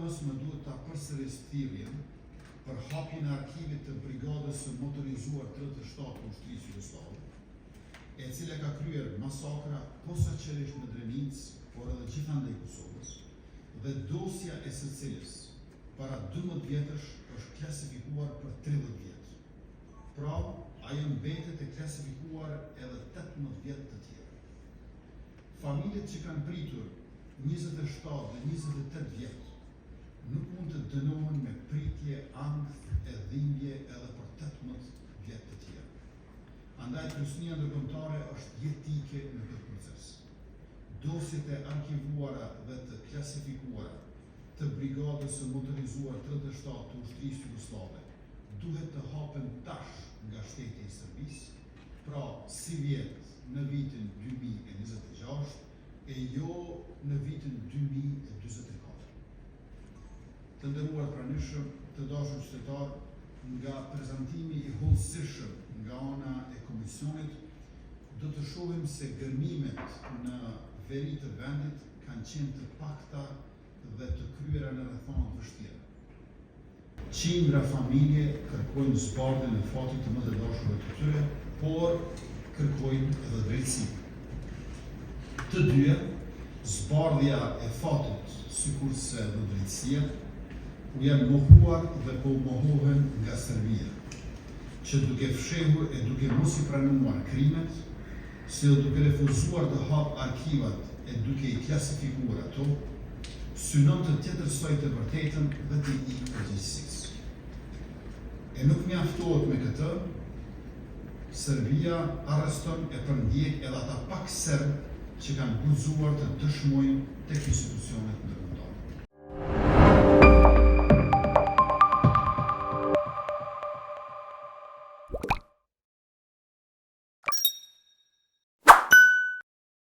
mos më duhet ta përsëris thirrjen për hapjen e arkivit të Brigadës së Motorizuar 37 të Ushtrisë Jugoslave, e cila ka kryer masakra posaçërisht në Drenicë, por edhe gjithandej Kosovës, dhe dosja e së cilës para 12 vjetësh është klasifikuar për 30 vjet. Pra, ajo mbetet e klasifikuar edhe 18 vjet të tjerë. Familjet që kanë pritur 27 dhe 28 vjet nuk mund të dënohen me pritje, ankth e dhimbje edhe për 18 vjet të tjerë. Andaj kryesia ndërkombëtare është jetike në këtë proces. Dosjet e arkivuara dhe të klasifikuara të Brigadës së Motorizuar 37 të Ushtrisë Jugoslave duhet të hapen tash nga shteti i Serbisë, pra si vjet në vitin 2026 e jo në vitin 2024. Të nderuar pranishëm, të dashur qytetar, nga prezantimi i hollësishëm nga ana e Komisionit, do të shohim se gërmimet në veri të vendit kanë qenë të pakta dhe të kryera në rrethana të vështira. Qindra familje kërkojnë zbardhjen e fatit të më të dashurve të tyre, por kërkojnë edhe drejtësi. Të dyja, zbardhja e fatit sikurse edhe drejtësia, u janë mohuar dhe po mohohen nga Serbia, që duke fshehur e duke mos i pranuar krimet, si dhe duke refuzuar të hap arkivat e duke i klasifikuar ato, synon të tjetërsoj të vërtetën dhe të i përgjegjësisë. E nuk mjaftohet me këtë, Serbia arreston e përndjek edhe ata pak serb që kanë guxuar të dëshmojnë tek institucionet ndërkombëtare.